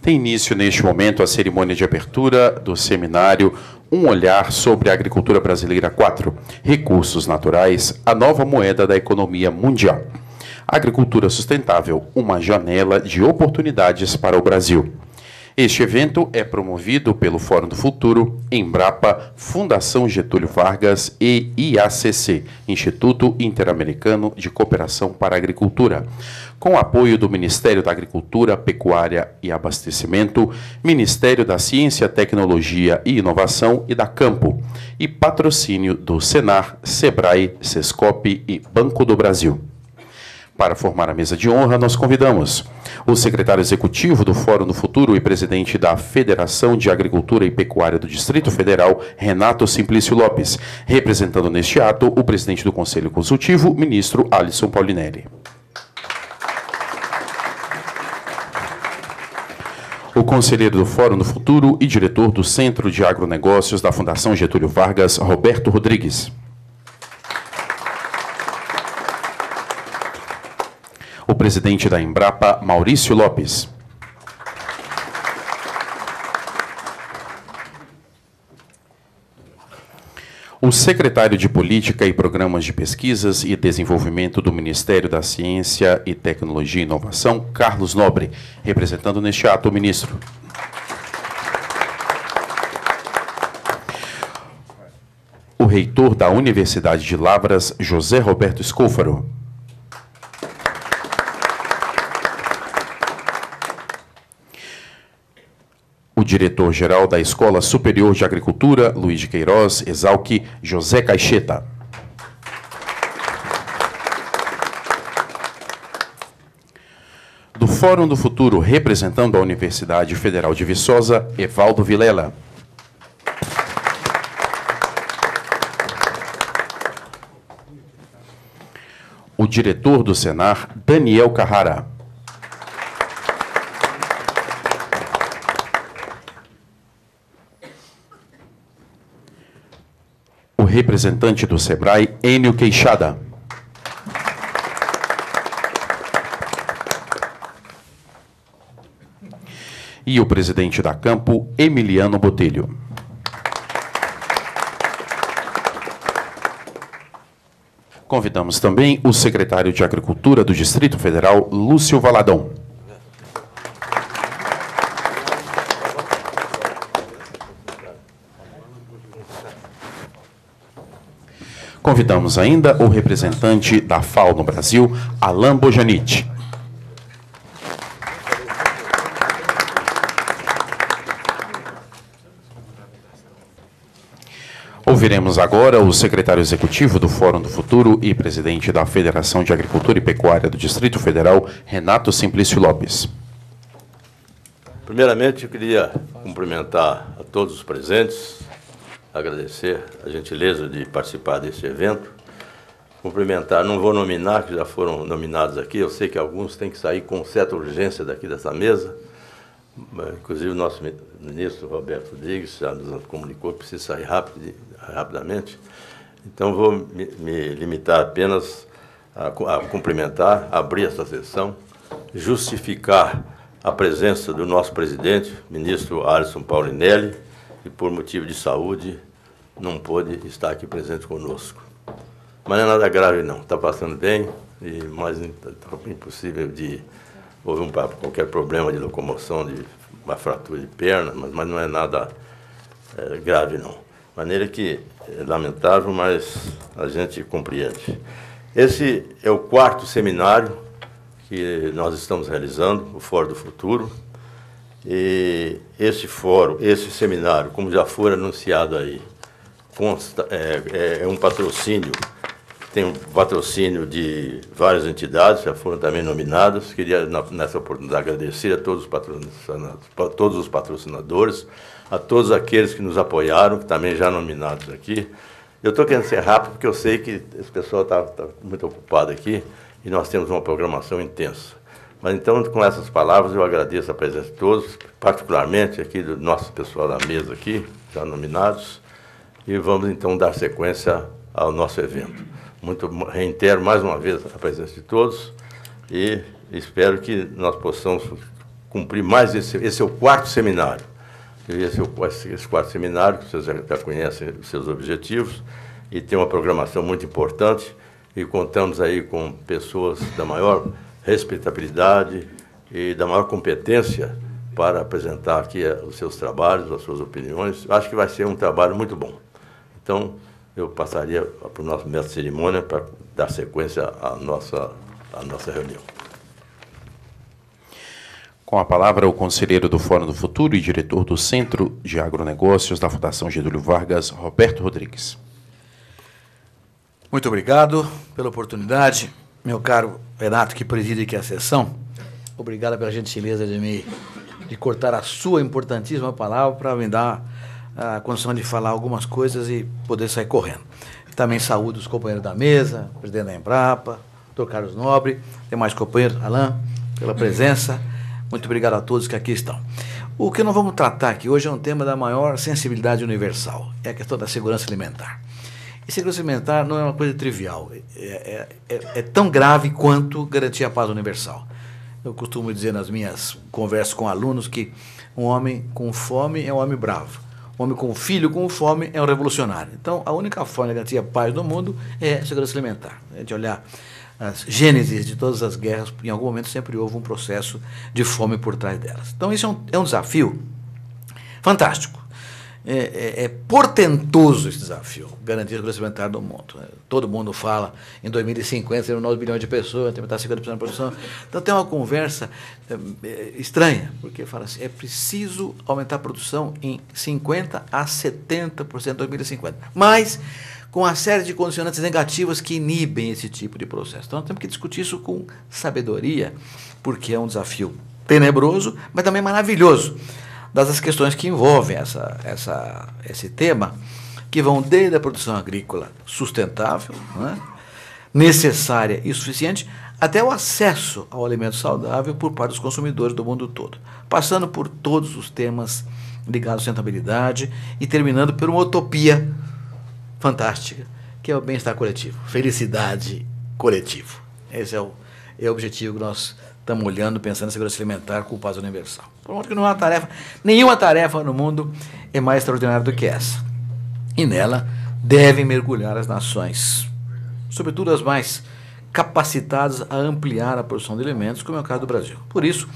Tem início neste momento a cerimônia de abertura do seminário Um Olhar sobre a Agricultura Brasileira 4, Recursos Naturais, a nova moeda da economia mundial. Agricultura sustentável, uma janela de oportunidades para o Brasil. Este evento é promovido pelo Fórum do Futuro, Embrapa, Fundação Getúlio Vargas e IACC, Instituto Interamericano de Cooperação para a Agricultura, com apoio do Ministério da Agricultura, Pecuária e Abastecimento, Ministério da Ciência, Tecnologia e Inovação e da Campo, e patrocínio do Senar, Sebrae, Sescope e Banco do Brasil. Para formar a mesa de honra, nós convidamos o secretário executivo do Fórum do Futuro e presidente da Federação de Agricultura e Pecuária do Distrito Federal, Renato Simplício Lopes, representando neste ato o presidente do Conselho Consultivo, ministro Alisson Paulinelli. O conselheiro do Fórum do Futuro e diretor do Centro de Agronegócios da Fundação Getúlio Vargas, Roberto Rodrigues. O presidente da Embrapa, Maurício Lopes. O secretário de Política e Programas de Pesquisas e Desenvolvimento do Ministério da Ciência e Tecnologia e Inovação, Carlos Nobre, representando neste ato o ministro. O reitor da Universidade de Lavras, José Roberto Scúfaro. O diretor-geral da Escola Superior de Agricultura, Luiz de Queiroz, Exalc, José Caixeta. Do Fórum do Futuro, representando a Universidade Federal de Viçosa, Evaldo Vilela. O diretor do Senar, Daniel Carrara. O representante do Sebrae, Enio Queixada. E o presidente da Campo, Emiliano Botelho. Convidamos também o secretário de Agricultura do Distrito Federal, Lúcio Valadão. Convidamos ainda o representante da FAO no Brasil, Alain Bojanit. Ouviremos agora o secretário executivo do Fórum do Futuro e presidente da Federação de Agricultura e Pecuária do Distrito Federal, Renato Simplício Lopes. Primeiramente, eu queria cumprimentar a todos os presentes, agradecer a gentileza de participar deste evento, cumprimentar, não vou nominar, que já foram nominados aqui, eu sei que alguns têm que sair com certa urgência daqui dessa mesa, inclusive o nosso ministro Roberto Rodrigues já nos comunicou que precisa sair rapidamente, então vou me limitar apenas a cumprimentar, abrir essa sessão, justificar a presença do nosso presidente, ministro Alisson Paulinelli, que por motivo de saúde não pôde estar aqui presente conosco. Mas não é nada grave, não. Está passando bem, mas está impossível de... Houve qualquer problema de locomoção, de uma fratura de perna, mas não é nada grave, não. De maneira que é lamentável, mas a gente compreende. Esse é o 4º seminário que nós estamos realizando, o Fórum do Futuro. E esse seminário, como já foi anunciado aí, é um patrocínio, tem um patrocínio de várias entidades, já foram também nominadas. Queria, nessa oportunidade, agradecer a todos os patrocinadores, a todos aqueles que nos apoiaram, que também já nominados aqui. Eu estou querendo ser rápido, porque eu sei que esse pessoal está muito ocupado aqui, e nós temos uma programação intensa. Mas, então, com essas palavras, eu agradeço a presença de todos, particularmente aqui do nosso pessoal da mesa aqui, já nominados, e vamos, então, dar sequência ao nosso evento. Reitero mais uma vez a presença de todos e espero que nós possamos cumprir mais esse é o quarto seminário. Esse quarto seminário, que vocês já conhecem os seus objetivos, e tem uma programação muito importante, e contamos aí com pessoas da maior respeitabilidade e da maior competência para apresentar aqui os seus trabalhos, as suas opiniões. Acho que vai ser um trabalho muito bom. Então, eu passaria para o nosso mestre de cerimônia para dar sequência à nossa reunião. Com a palavra, o conselheiro do Fórum do Futuro e diretor do Centro de Agronegócios da Fundação Getúlio Vargas, Roberto Rodrigues. Muito obrigado pela oportunidade, meu caro Renato, que preside aqui a sessão. Obrigado pela gentileza de cortar a sua importantíssima palavra para me dar a condição de falar algumas coisas e poder sair correndo. Também saúdo os companheiros da mesa, o presidente da Embrapa, Dr. Carlos Nobre, demais companheiros, Alain, pela presença. Muito obrigado a todos que aqui estão. O que nós vamos tratar aqui hoje é um tema da maior sensibilidade universal, é a questão da segurança alimentar. E segurança alimentar não é uma coisa trivial, é tão grave quanto garantir a paz universal. Eu costumo dizer nas minhas conversas com alunos que um homem com fome é um homem bravo, um homem com filho com fome é um revolucionário. Então, a única forma de garantir a paz no mundo é a segurança alimentar. A gente olhar as gênesis de todas as guerras, em algum momento sempre houve um processo de fome por trás delas. Então, isso é um desafio fantástico. É portentoso esse desafio, garantir a segurança alimentar no mundo. Todo mundo fala em 2050 serão 9 bilhões de pessoas, tem que estar 50% da produção. Então tem uma conversa estranha, porque fala assim, é preciso aumentar a produção em 50% a 70% em 2050. Mas com uma série de condicionantes negativas que inibem esse tipo de processo. Então nós temos que discutir isso com sabedoria, porque é um desafio tenebroso, mas também maravilhoso, das questões que envolvem esse tema, que vão desde a produção agrícola sustentável, né, necessária e suficiente, até o acesso ao alimento saudável por parte dos consumidores do mundo todo, passando por todos os temas ligados à sustentabilidade e terminando por uma utopia fantástica, que é o bem-estar coletivo, felicidade coletivo. Esse é o objetivo que nós estamos olhando, pensando em segurança alimentar com paz universal. Por modo que não é uma tarefa, nenhuma tarefa no mundo é mais extraordinária do que essa. E nela devem mergulhar as nações, sobretudo as mais capacitadas a ampliar a produção de alimentos, como é o caso do Brasil. Por isso,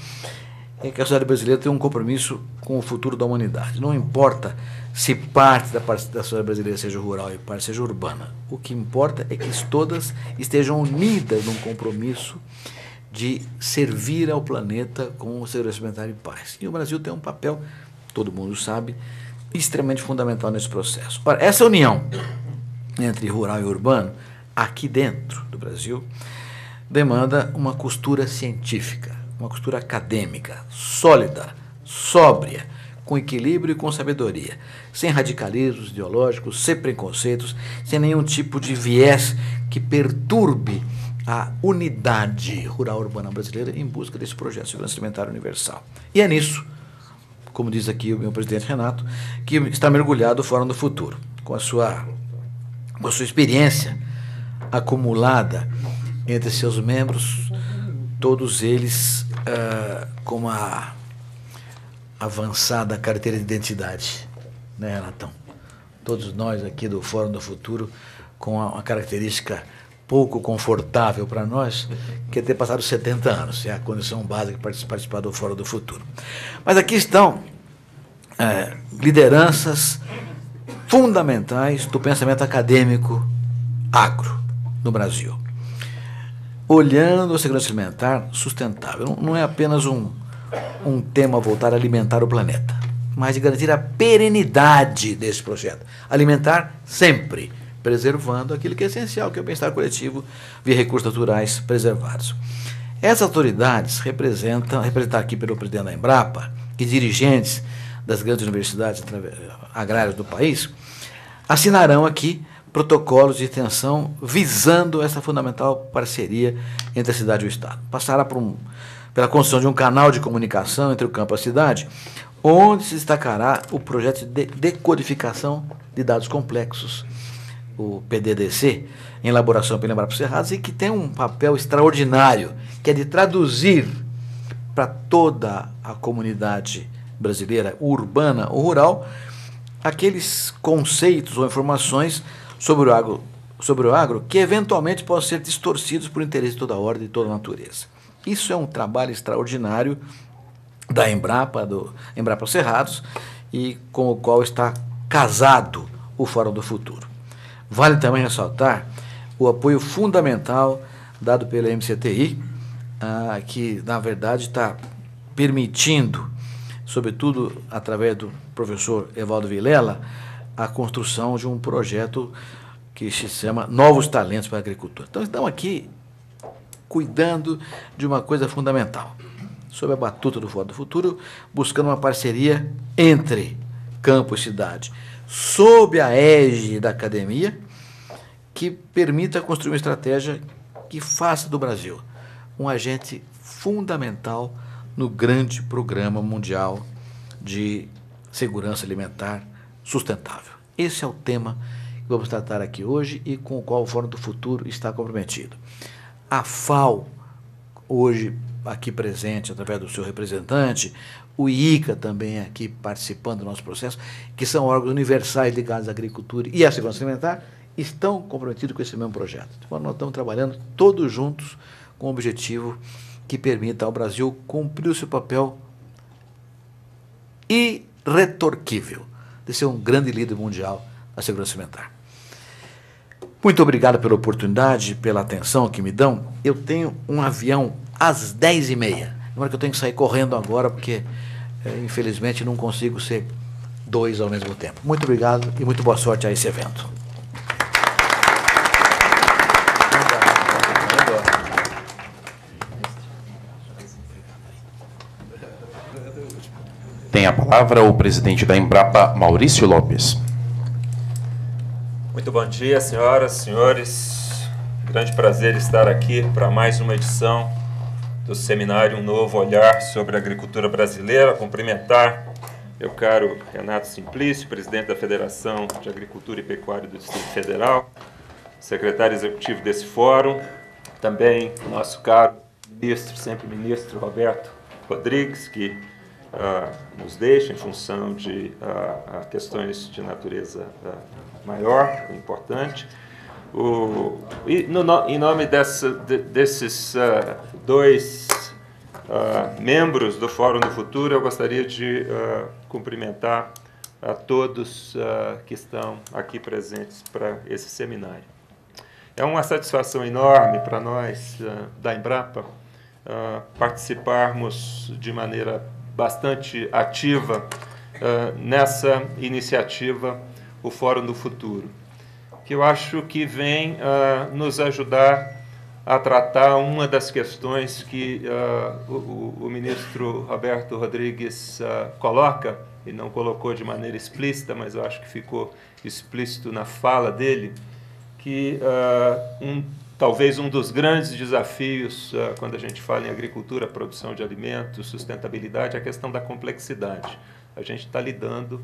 é que a sociedade brasileira tem um compromisso com o futuro da humanidade. Não importa se parte da sociedade brasileira seja rural e parte seja urbana. O que importa é que todas estejam unidas num compromisso de servir ao planeta com segurança alimentar e paz. E o Brasil tem um papel, todo mundo sabe, extremamente fundamental nesse processo. Ora, essa união entre rural e urbano, aqui dentro do Brasil, demanda uma costura científica, uma costura acadêmica, sólida, sóbria, com equilíbrio e com sabedoria, sem radicalismos ideológicos, sem preconceitos, sem nenhum tipo de viés que perturbe a unidade rural-urbana brasileira em busca desse projeto de segurança alimentar universal. E é nisso, como diz aqui o meu presidente Renato, que está mergulhado o Fórum do Futuro, com a sua experiência acumulada entre seus membros, todos eles com uma avançada carteira de identidade, né, Renatão? Todos nós aqui do Fórum do Futuro com uma característica pouco confortável para nós, que é ter passado 70 anos, é a condição básica para participar do Fórum do Futuro. Mas aqui estão lideranças fundamentais do pensamento acadêmico agro no Brasil, olhando a segurança alimentar sustentável. Não é apenas um tema voltado a alimentar o planeta, mas de garantir a perenidade desse projeto. Alimentar sempre, preservando aquilo que é essencial, que é o bem-estar coletivo via recursos naturais preservados. Essas autoridades representar aqui pelo presidente da Embrapa e dirigentes das grandes universidades agrárias do país, assinarão aqui protocolos de extensão visando essa fundamental parceria entre a cidade e o Estado. Passará pela construção de um canal de comunicação entre o campo e a cidade, onde se destacará o projeto de decodificação de dados complexos, o PDDC, em elaboração pela Embrapa Cerrados, e que tem um papel extraordinário, que é de traduzir para toda a comunidade brasileira, urbana ou rural, aqueles conceitos ou informações sobre o agro que eventualmente possam ser distorcidos por interesse de toda a ordem e de toda a natureza. Isso é um trabalho extraordinário da Embrapa, do Embrapa Cerrados, e com o qual está casado o Fórum do Futuro. Vale também ressaltar o apoio fundamental dado pela MCTI, que, na verdade, está permitindo, sobretudo através do professor Evaldo Vilela, a construção de um projeto que se chama Novos Talentos para a Agricultura. Então, estamos aqui cuidando de uma coisa fundamental, sob a batuta do Fórum do Futuro, buscando uma parceria entre campo e cidade, sob a égide da academia, que permita construir uma estratégia que faça do Brasil um agente fundamental no grande programa mundial de segurança alimentar sustentável. Esse é o tema que vamos tratar aqui hoje e com o qual o Fórum do Futuro está comprometido. A FAO, hoje aqui presente através do seu representante, o IICA também aqui participando do nosso processo, que são órgãos universais ligados à agricultura e à segurança alimentar, estão comprometidos com esse mesmo projeto. Então, nós estamos trabalhando todos juntos com um objetivo que permita ao Brasil cumprir o seu papel irretorquível de ser um grande líder mundial da segurança alimentar. Muito obrigado pela oportunidade, pela atenção que me dão. Eu tenho um avião às 10h30. Agora que eu tenho que sair correndo agora, porque, infelizmente, não consigo ser dois ao mesmo tempo. Muito obrigado e muito boa sorte a esse evento. Tem a palavra o presidente da Embrapa, Maurício Lopes. Muito bom dia, senhoras, senhores. Grande prazer estar aqui para mais uma edição do seminário Um Novo Olhar sobre a Agricultura Brasileira. Cumprimentar meu caro Renato Simplício, presidente da Federação de Agricultura e Pecuária do Distrito Federal, secretário executivo desse fórum, também o nosso caro ministro, sempre ministro Roberto Rodrigues, que nos deixa em função de questões de natureza maior, importante. Em nome desses dois membros do Fórum do Futuro, eu gostaria de cumprimentar a todos que estão aqui presentes para esse seminário. É uma satisfação enorme para nós da Embrapa participarmos de maneira bastante ativa nessa iniciativa, o Fórum do Futuro, que eu acho que vem nos ajudar a tratar uma das questões que o ministro Roberto Rodrigues coloca, e não colocou de maneira explícita, mas eu acho que ficou explícito na fala dele, que talvez um dos grandes desafios quando a gente fala em agricultura, produção de alimentos, sustentabilidade, é a questão da complexidade. A gente está lidando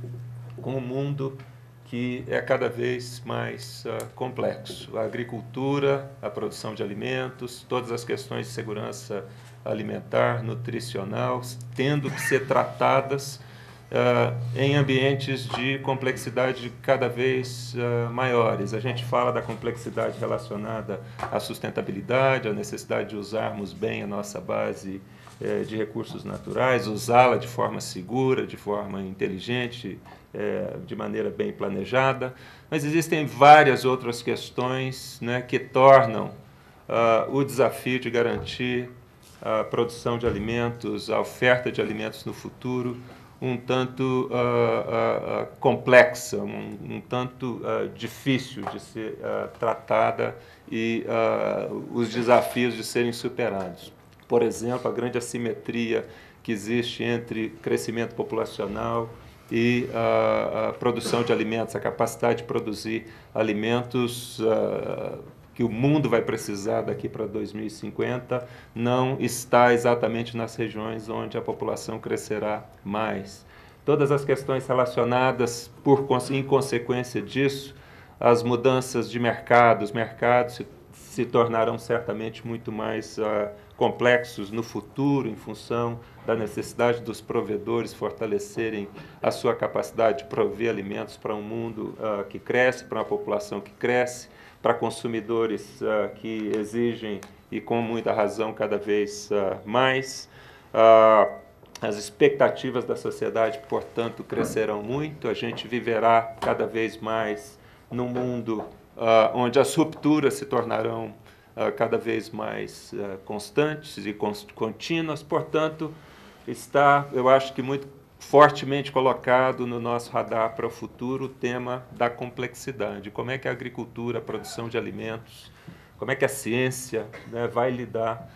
com um mundo que é cada vez mais complexo. A agricultura, a produção de alimentos, todas as questões de segurança alimentar, nutricional, tendo que ser tratadas em ambientes de complexidade cada vez maiores. A gente fala da complexidade relacionada à sustentabilidade, à necessidade de usarmos bem a nossa base de recursos naturais, usá-la de forma segura, de forma inteligente, de maneira bem planejada. Mas existem várias outras questões, né, que tornam o desafio de garantir a produção de alimentos, a oferta de alimentos no futuro, um tanto complexa, um tanto difícil de ser tratada e os desafios de serem superados. Por exemplo, a grande assimetria que existe entre crescimento populacional e a produção de alimentos, a capacidade de produzir alimentos que o mundo vai precisar daqui para 2050, não está exatamente nas regiões onde a população crescerá mais. Todas as questões relacionadas, em consequência disso, as mudanças de mercados se tornarão certamente muito mais complexos no futuro, em função da necessidade dos provedores fortalecerem a sua capacidade de prover alimentos para um mundo que cresce, para uma população que cresce, para consumidores que exigem, e com muita razão, cada vez mais. As expectativas da sociedade, portanto, crescerão muito. A gente viverá cada vez mais num mundo onde as rupturas se tornarão cada vez mais constantes e contínuas. Portanto, está, eu acho que muito fortemente colocado no nosso radar para o futuro o tema da complexidade. Como é que a agricultura, a produção de alimentos, como é que a ciência, né, vai lidar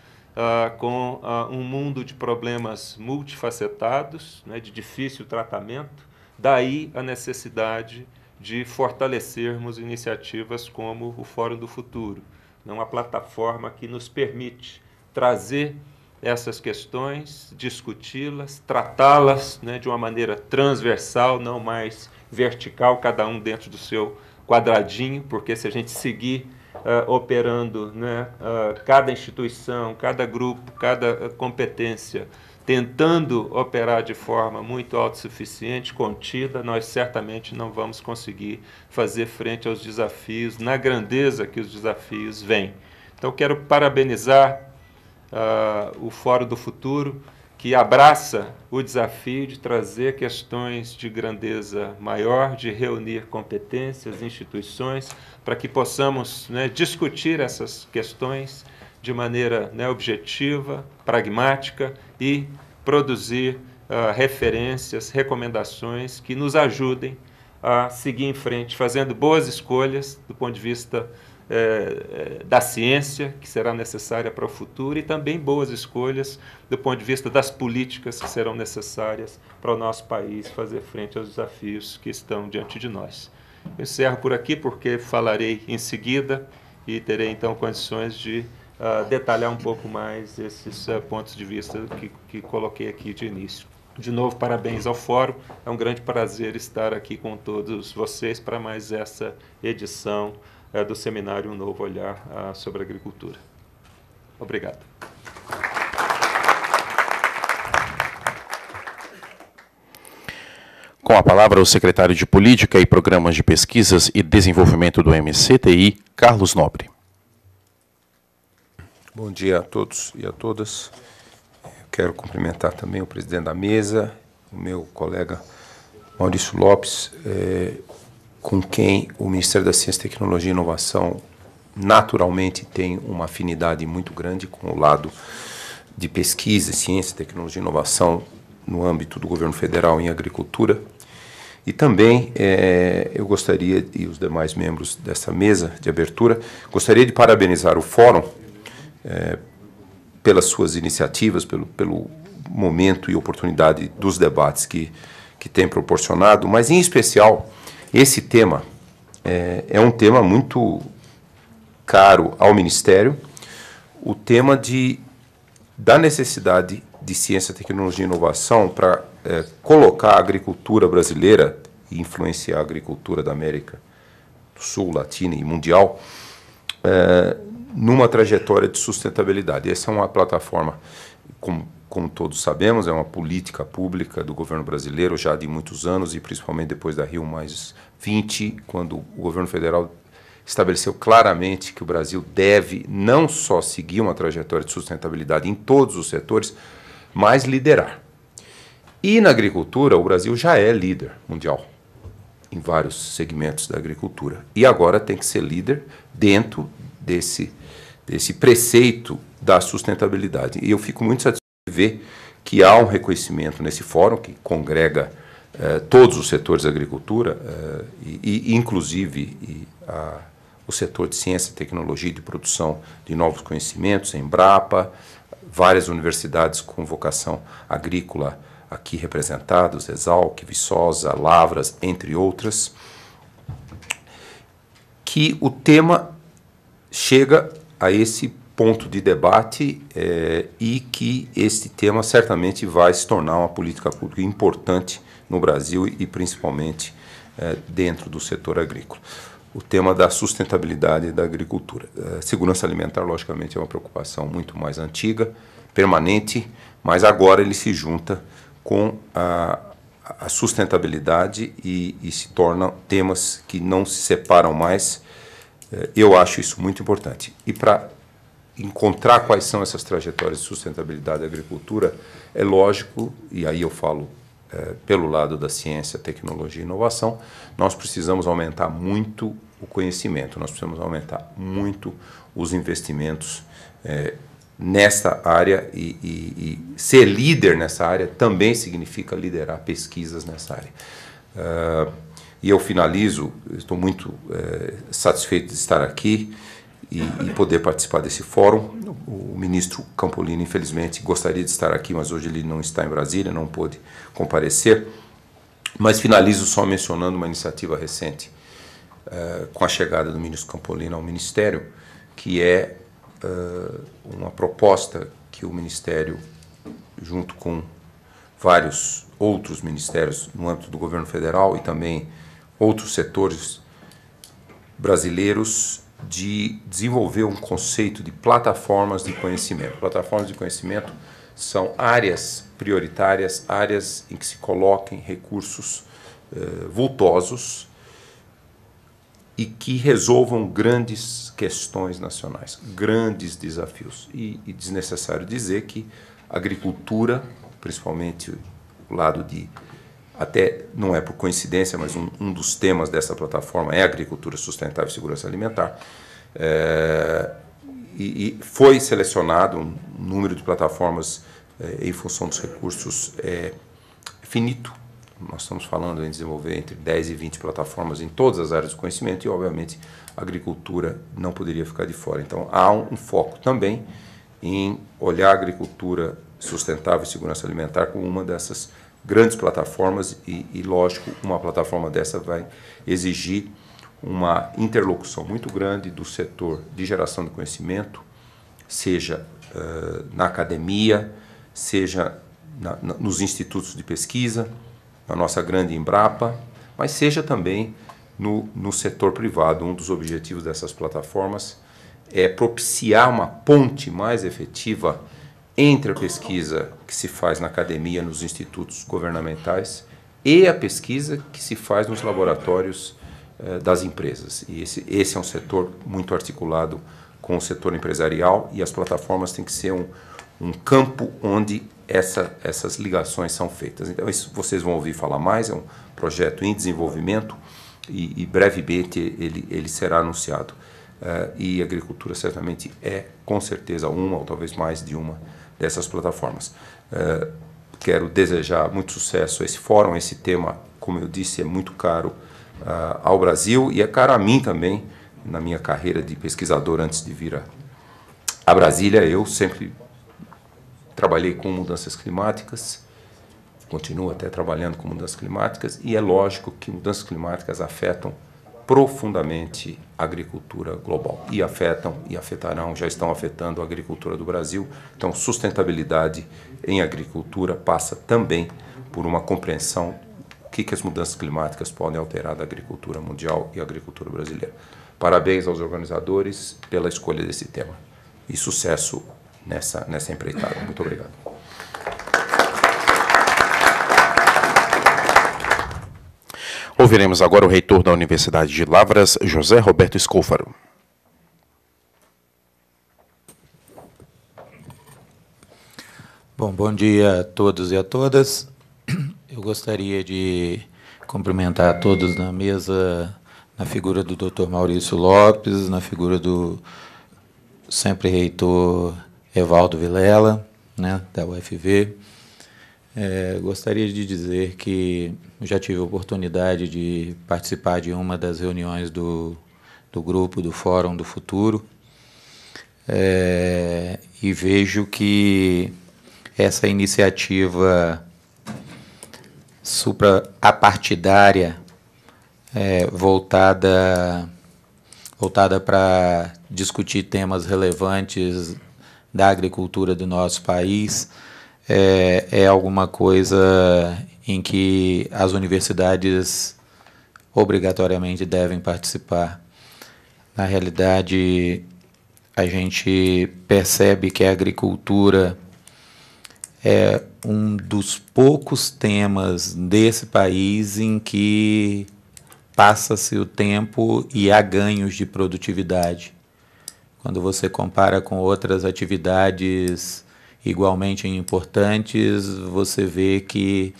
com um mundo de problemas multifacetados, né, de difícil tratamento. Daí a necessidade de fortalecermos iniciativas como o Fórum do Futuro, uma plataforma que nos permite trazer essas questões, discuti-las, tratá-las, né, de uma maneira transversal, não mais vertical, cada um dentro do seu quadradinho, porque se a gente seguir operando, né, cada instituição, cada grupo, cada competência, tentando operar de forma muito autossuficiente, contida, nós certamente não vamos conseguir fazer frente aos desafios, na grandeza que os desafios vêm. Então, quero parabenizar o Fórum do Futuro, que abraça o desafio de trazer questões de grandeza maior, de reunir competências, instituições, para que possamos, né, discutir essas questões de maneira, né, objetiva, pragmática e produzir referências, recomendações que nos ajudem a seguir em frente, fazendo boas escolhas do ponto de vista da ciência, que será necessária para o futuro, e também boas escolhas do ponto de vista das políticas que serão necessárias para o nosso país fazer frente aos desafios que estão diante de nós. Eu encerro por aqui, porque falarei em seguida e terei, então, condições de detalhar um pouco mais esses pontos de vista que coloquei aqui de início. De novo, parabéns ao Fórum. É um grande prazer estar aqui com todos vocês para mais essa edição do seminário Um Novo Olhar sobre a Agricultura. Obrigado. Com a palavra, o secretário de Política e Programas de Pesquisas e Desenvolvimento do MCTI, Carlos Nobre. Bom dia a todos e a todas. Quero cumprimentar também o presidente da mesa, o meu colega Maurício Lopes, com quem o Ministério da Ciência, Tecnologia e Inovação naturalmente tem uma afinidade muito grande com o lado de pesquisa, ciência, tecnologia e inovação no âmbito do governo federal em agricultura. E também eu gostaria, e os demais membros dessa mesa de abertura, gostaria de parabenizar o Fórum pelas suas iniciativas, pelo momento e oportunidade dos debates que tem proporcionado, mas em especial esse tema é um tema muito caro ao Ministério, o tema da necessidade de ciência, tecnologia e inovação para colocar a agricultura brasileira e influenciar a agricultura da América do Sul, Latina e mundial numa trajetória de sustentabilidade. Essa é uma plataforma, como todos sabemos, é uma política pública do governo brasileiro já de muitos anos, e principalmente depois da Rio+20, quando o governo federal estabeleceu claramente que o Brasil deve não só seguir uma trajetória de sustentabilidade em todos os setores, mas liderar. E na agricultura, o Brasil já é líder mundial em vários segmentos da agricultura. E agora tem que ser líder dentro desse preceito da sustentabilidade. E eu fico muito satisfeito de ver que há um reconhecimento nesse fórum que congrega todos os setores da agricultura, inclusive o setor de ciência, tecnologia e de produção de novos conhecimentos, a Embrapa, várias universidades com vocação agrícola aqui representadas, Exalc, Viçosa, Lavras, entre outras, que o tema chega a esse ponto de debate e que este tema certamente vai se tornar uma política pública importante no Brasil e principalmente dentro do setor agrícola. o tema da sustentabilidade da agricultura. Segurança alimentar, logicamente, é uma preocupação muito mais antiga, permanente, mas agora ele se junta com a sustentabilidade e se tornam temas que não se separam mais. Eu acho isso muito importante. E para encontrar quais são essas trajetórias de sustentabilidade da agricultura, é lógico, e aí eu falo pelo lado da ciência, tecnologia e inovação, nós precisamos aumentar muito o conhecimento, nós precisamos aumentar muito os investimentos nesta área e ser líder nessa área também significa liderar pesquisas nessa área. E eu finalizo, estou muito satisfeito de estar aqui e poder participar desse fórum. O ministro Campolini, infelizmente, gostaria de estar aqui, mas hoje ele não está em Brasília, não pôde comparecer. Mas finalizo só mencionando uma iniciativa recente, com a chegada do ministro Campolini ao Ministério, que é uma proposta que o Ministério, junto com vários outros ministérios no âmbito do governo federal e também outros setores brasileiros, de desenvolver um conceito de plataformas de conhecimento. Plataformas de conhecimento são áreas prioritárias, áreas em que se coloquem recursos vultosos e que resolvam grandes questões nacionais, grandes desafios. E desnecessário dizer que a agricultura, principalmente o lado de, até não é por coincidência, mas um dos temas dessa plataforma é agricultura sustentável e segurança alimentar, e foi selecionado um número de plataformas em função dos recursos finito. Nós estamos falando em desenvolver entre 10 e 20 plataformas em todas as áreas do conhecimento e, obviamente, a agricultura não poderia ficar de fora. Então, há um foco também em olhar a agricultura sustentável e segurança alimentar como uma dessas grandes plataformas e, lógico, uma plataforma dessa vai exigir uma interlocução muito grande do setor de geração de conhecimento, seja na academia, seja nos institutos de pesquisa, na nossa grande Embrapa, mas seja também no setor privado. Um dos objetivos dessas plataformas é propiciar uma ponte mais efetiva entre a pesquisa que se faz na academia, nos institutos governamentais, e a pesquisa que se faz nos laboratórios das empresas. E esse é um setor muito articulado com o setor empresarial, e as plataformas têm que ser um campo onde essas ligações são feitas. Então, isso vocês vão ouvir falar mais, é um projeto em desenvolvimento e brevemente ele será anunciado. E a agricultura certamente é, com certeza, uma ou talvez mais de uma dessas plataformas. Quero desejar muito sucesso a esse fórum. Esse tema, como eu disse, é muito caro ao Brasil e é caro a mim também, na minha carreira de pesquisador antes de vir a Brasília. Eu sempre trabalhei com mudanças climáticas, continuo até trabalhando com mudanças climáticas, e é lógico que mudanças climáticas afetam profundamente a agricultura global. E afetam, e afetarão, já estão afetando a agricultura do Brasil. Então, sustentabilidade em agricultura passa também por uma compreensão do que as mudanças climáticas podem alterar da agricultura mundial e a agricultura brasileira. Parabéns aos organizadores pela escolha desse tema. E sucesso nessa empreitada. Muito obrigado. Ouviremos agora o reitor da Universidade de Lavras, José Roberto Scôfaro. Bom dia a todos e a todas. Eu gostaria de cumprimentar a todos na mesa, na figura do Dr. Maurício Lopes, na figura do sempre reitor Evaldo Vilela, né, da UFV. Gostaria de dizer que já tive a oportunidade de participar de uma das reuniões do grupo do Fórum do Futuro, e vejo que essa iniciativa supra-apartidária voltada para discutir temas relevantes da agricultura do nosso país é alguma coisa em que as universidades obrigatoriamente devem participar. Na realidade, a gente percebe que a agricultura é um dos poucos temas desse país em que passa-se o tempo e há ganhos de produtividade. Quando você compara com outras atividades igualmente importantes, você vê que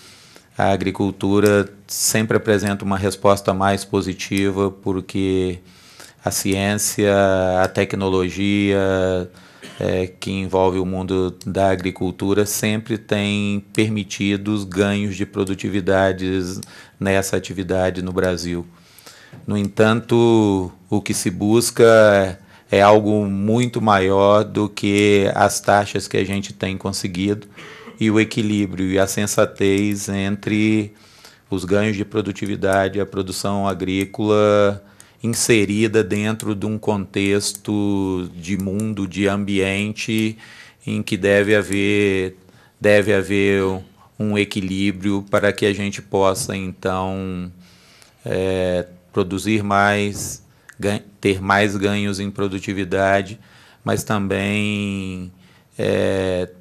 a agricultura sempre apresenta uma resposta mais positiva, porque a ciência, a tecnologia que envolve o mundo da agricultura sempre tem permitido os ganhos de produtividades nessa atividade no Brasil. No entanto, o que se busca é algo muito maior do que as taxas que a gente tem conseguido e o equilíbrio e a sensatez entre os ganhos de produtividade e a produção agrícola inserida dentro de um contexto de mundo, de ambiente, em que deve haver um equilíbrio para que a gente possa, então, produzir mais, ter mais ganhos em produtividade, mas também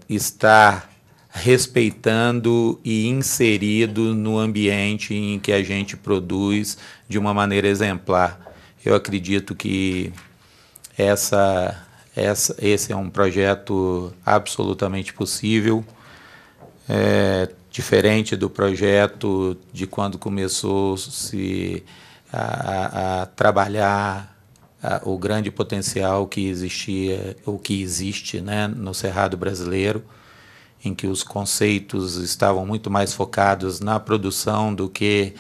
estar respeitando e inserido no ambiente em que a gente produz de uma maneira exemplar. Eu acredito que esse é um projeto absolutamente possível, diferente do projeto de quando começou-se a trabalhar o grande potencial que existia, ou que existe, né, no Cerrado brasileiro, em que os conceitos estavam muito mais focados na produção do que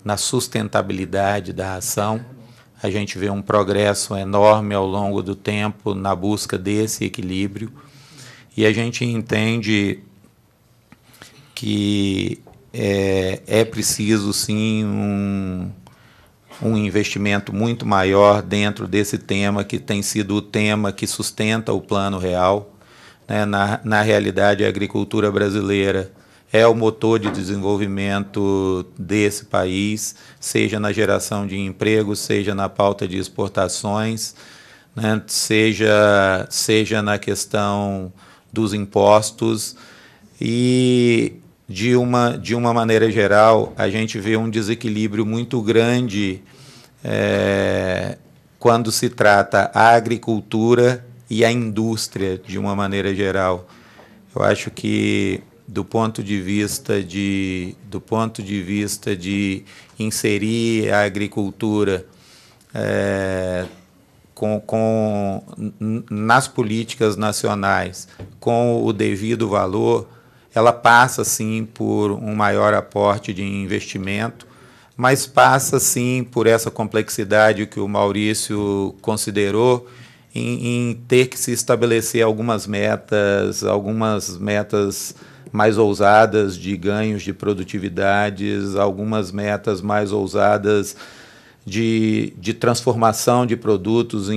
na sustentabilidade da ação. A gente vê um progresso enorme ao longo do tempo na busca desse equilíbrio, e a gente entende que é preciso, sim, um investimento muito maior dentro desse tema, que tem sido o tema que sustenta o Plano Real. Na realidade, a agricultura brasileira é o motor de desenvolvimento desse país, seja na geração de emprego, seja na pauta de exportações, né, seja na questão dos impostos. E, de uma maneira geral, a gente vê um desequilíbrio muito grande quando se trata a agricultura e a indústria, de uma maneira geral. Eu acho que, do ponto de vista de inserir a agricultura nas políticas nacionais com o devido valor, ela passa, sim, por um maior aporte de investimento, mas passa, sim, por essa complexidade que o Maurício considerou, em ter que se estabelecer algumas metas mais ousadas de ganhos de produtividades, algumas metas mais ousadas de transformação de produtos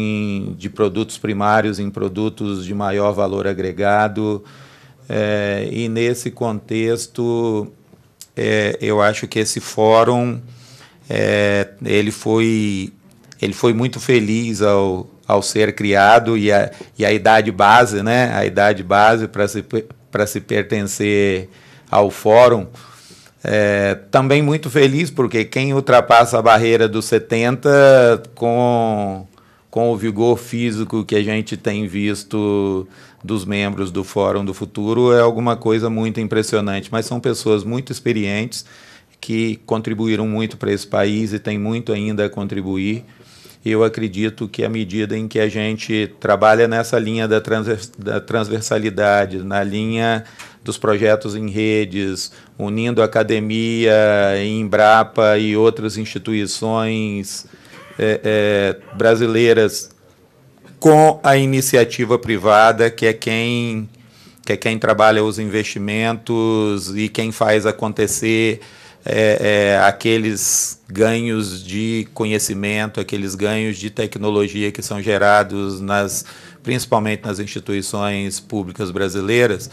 primários em produtos de maior valor agregado. E, nesse contexto, eu acho que esse fórum ele foi muito feliz ao ser criado, e a idade base, né? A idade base para se pertencer ao fórum. Também muito feliz, porque quem ultrapassa a barreira dos 70 com o vigor físico que a gente tem visto dos membros do Fórum do Futuro é alguma coisa muito impressionante, mas são pessoas muito experientes que contribuíram muito para esse país e têm muito ainda a contribuir. Eu acredito que, à medida em que a gente trabalha nessa linha da transversalidade, na linha dos projetos em redes, unindo a academia, Embrapa e outras instituições brasileiras com a iniciativa privada, que é quem trabalha os investimentos e quem faz acontecer aqueles ganhos de conhecimento, aqueles ganhos de tecnologia que são gerados principalmente nas instituições públicas brasileiras.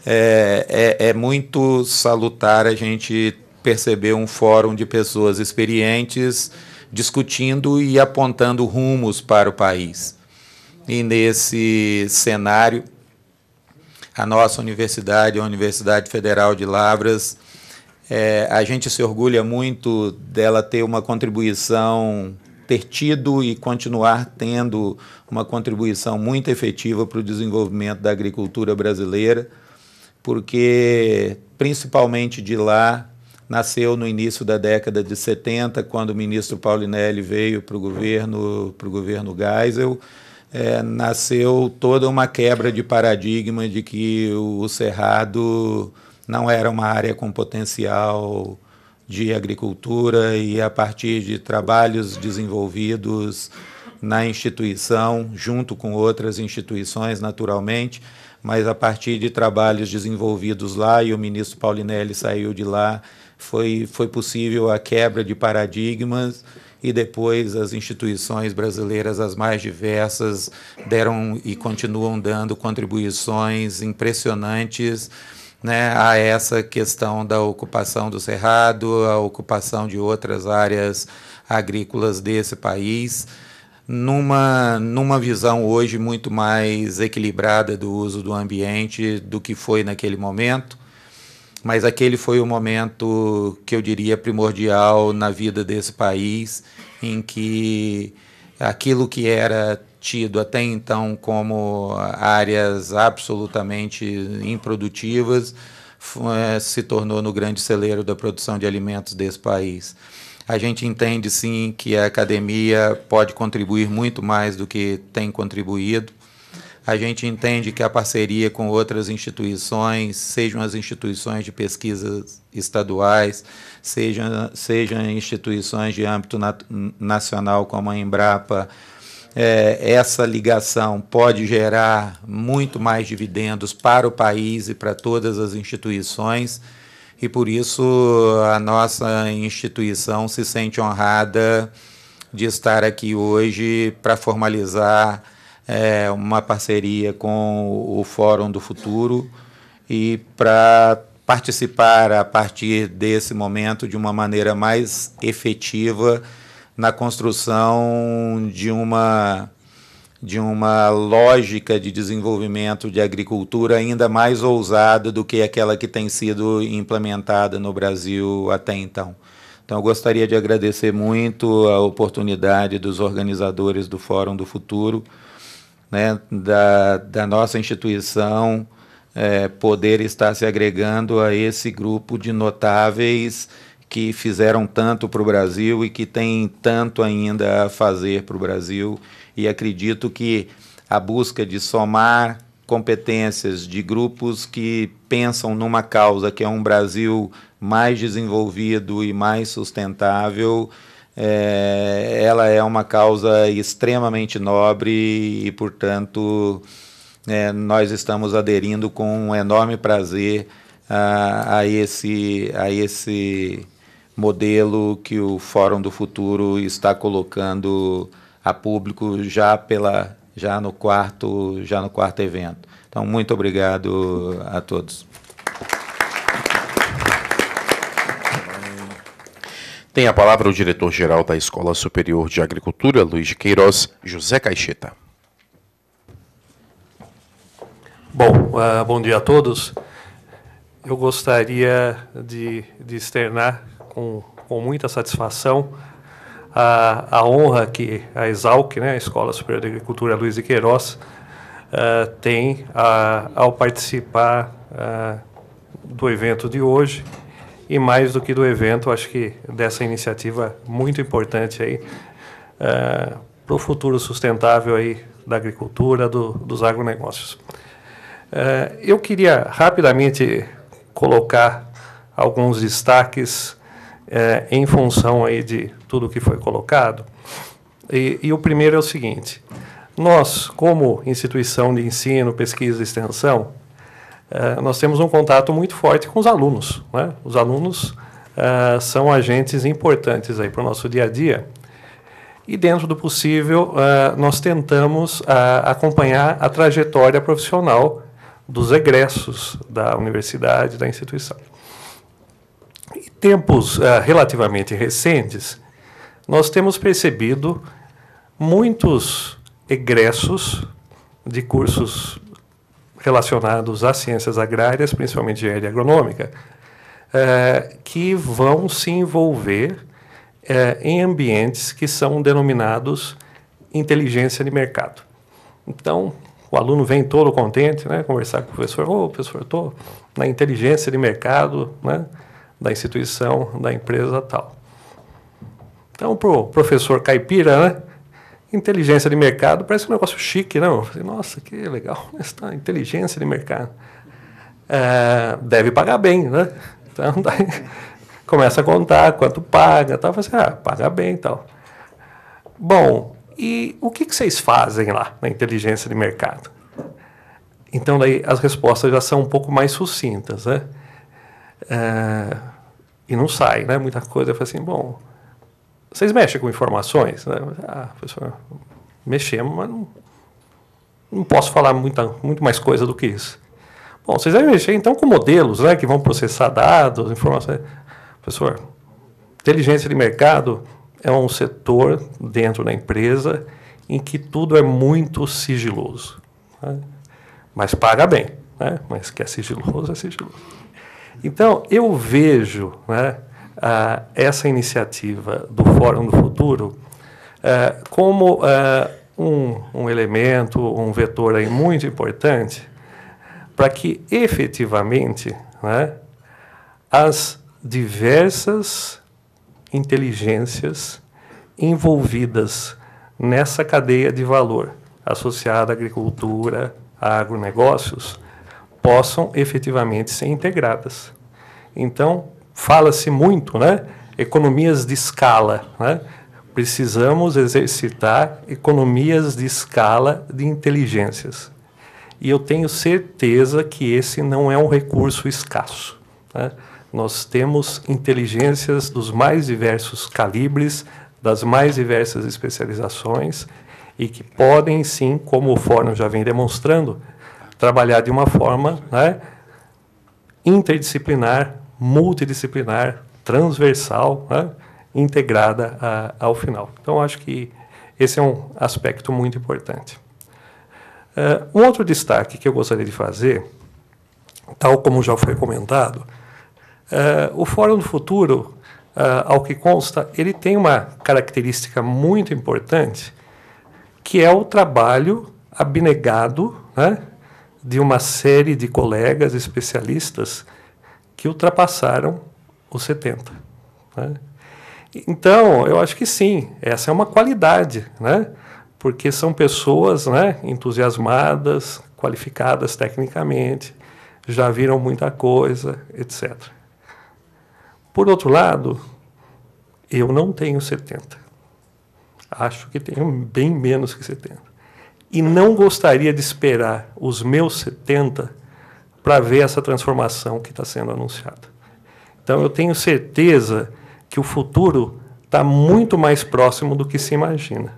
É muito salutar a gente perceber um fórum de pessoas experientes discutindo e apontando rumos para o país. E nesse cenário, a nossa universidade, a Universidade Federal de Lavras, a gente se orgulha muito dela ter uma contribuição, ter tido e continuar tendo uma contribuição muito efetiva para o desenvolvimento da agricultura brasileira, porque, principalmente de lá, nasceu no início da década de 70, quando o ministro Paulinelli veio para o governo Geisel, nasceu toda uma quebra de paradigma de que o Cerrado não era uma área com potencial de agricultura, e a partir de trabalhos desenvolvidos na instituição, junto com outras instituições, naturalmente, mas a partir de trabalhos desenvolvidos lá, e o ministro Paulinelli saiu de lá, foi possível a quebra de paradigmas, e depois as instituições brasileiras, as mais diversas, deram e continuam dando contribuições impressionantes, né, a essa questão da ocupação do Cerrado, a ocupação de outras áreas agrícolas desse país, numa visão hoje muito mais equilibrada do uso do ambiente do que foi naquele momento. Mas aquele foi o momento que eu diria primordial na vida desse país, em que aquilo que era tido até então como áreas absolutamente improdutivas se tornou no grande celeiro da produção de alimentos desse país. A gente entende, sim, que a academia pode contribuir muito mais do que tem contribuído. A gente entende que a parceria com outras instituições, sejam as instituições de pesquisa estaduais, sejam instituições de âmbito nacional como a Embrapa, essa ligação pode gerar muito mais dividendos para o país e para todas as instituições, e por isso a nossa instituição se sente honrada de estar aqui hoje para formalizar uma parceria com o Fórum do Futuro e para participar a partir desse momento de uma maneira mais efetiva na construção de uma lógica de desenvolvimento de agricultura ainda mais ousada do que aquela que tem sido implementada no Brasil até então. Então, eu gostaria de agradecer muito a oportunidade dos organizadores do Fórum do Futuro, né, da nossa instituição, poder estar se agregando a esse grupo de notáveis que fizeram tanto para o Brasil e que tem tanto ainda a fazer para o Brasil. E acredito que a busca de somar competências de grupos que pensam numa causa que é um Brasil mais desenvolvido e mais sustentável, ela é uma causa extremamente nobre e, portanto, nós estamos aderindo com um enorme prazer a esse modelo que o Fórum do Futuro está colocando a público já no quarto evento. Então, muito obrigado a todos. Tem a palavra o diretor-geral da Escola Superior de Agricultura, Luiz de Queiroz, José Caixeta. Bom, bom dia a todos. Eu gostaria de externar com muita satisfação a honra que a ESALC, né, a Escola Superior de Agricultura Luiz de Queiroz, tem ao participar do evento de hoje, e mais do que do evento, acho que dessa iniciativa muito importante aí para o futuro sustentável aí da agricultura, dos agronegócios. Eu queria rapidamente colocar alguns destaques em função aí de tudo que foi colocado. E o primeiro é o seguinte: nós, como instituição de ensino, pesquisa e extensão, nós temos um contato muito forte com os alunos, né? Os alunos são agentes importantes aí para o nosso dia a dia, e dentro do possível nós tentamos acompanhar a trajetória profissional dos egressos da universidade, da instituição. tempos relativamente recentes, nós temos percebido muitos egressos de cursos relacionados às ciências agrárias, principalmente engenharia agronômica, que vão se envolver em ambientes que são denominados inteligência de mercado. Então, o aluno vem todo contente, né, conversar com o professor. Professor, estou na inteligência de mercado, né, da instituição, da empresa tal. Então, para o professor caipira, né, inteligência de mercado parece um negócio chique, né? Eu falei, nossa, que legal, essa inteligência de mercado. Deve pagar bem, né? Então, daí, começa a contar quanto paga, tal. Eu falei, paga bem e tal. Bom, e o que vocês fazem lá na inteligência de mercado? Então, daí as respostas já são um pouco mais sucintas, né? E não sai, né? Muita coisa. Eu falei assim, bom, vocês mexem com informações? Né? Professor, mexemos, mas não posso falar muito mais coisa do que isso. Bom, vocês devem mexer, então, com modelos, né, que vão processar dados, informações. Professor, inteligência de mercado é um setor dentro da empresa em que tudo é muito sigiloso. Né? Mas paga bem, né? Mas que é sigiloso, é sigiloso. Então, eu vejo, né, essa iniciativa do Fórum do Futuro como um elemento, um vetor aí muito importante para que, efetivamente, né, as diversas inteligências envolvidas nessa cadeia de valor associada à agricultura, a agronegócios, possam efetivamente ser integradas. Então, fala-se muito, né? Economias de escala, né? Precisamos exercitar economias de escala de inteligências. E eu tenho certeza que esse não é um recurso escasso, né? Nós temos inteligências dos mais diversos calibres, das mais diversas especializações, e que podem, sim, como o Fórum já vem demonstrando, trabalhar de uma forma, né, interdisciplinar, multidisciplinar, transversal, né, integrada ao final. Então, acho que esse é um aspecto muito importante. Um outro destaque que eu gostaria de fazer, tal como já foi comentado, o Fórum do Futuro, ao que consta, ele tem uma característica muito importante, que é o trabalho abnegado, né, de uma série de colegas especialistas que ultrapassaram os 70. Né? Então, eu acho que sim, essa é uma qualidade, né? Porque são pessoas, né, entusiasmadas, qualificadas tecnicamente, já viram muita coisa, etc. Por outro lado, eu não tenho 70. Acho que tenho bem menos que 70. E não gostaria de esperar os meus 70 para ver essa transformação que está sendo anunciada. Então, eu tenho certeza que o futuro está muito mais próximo do que se imagina.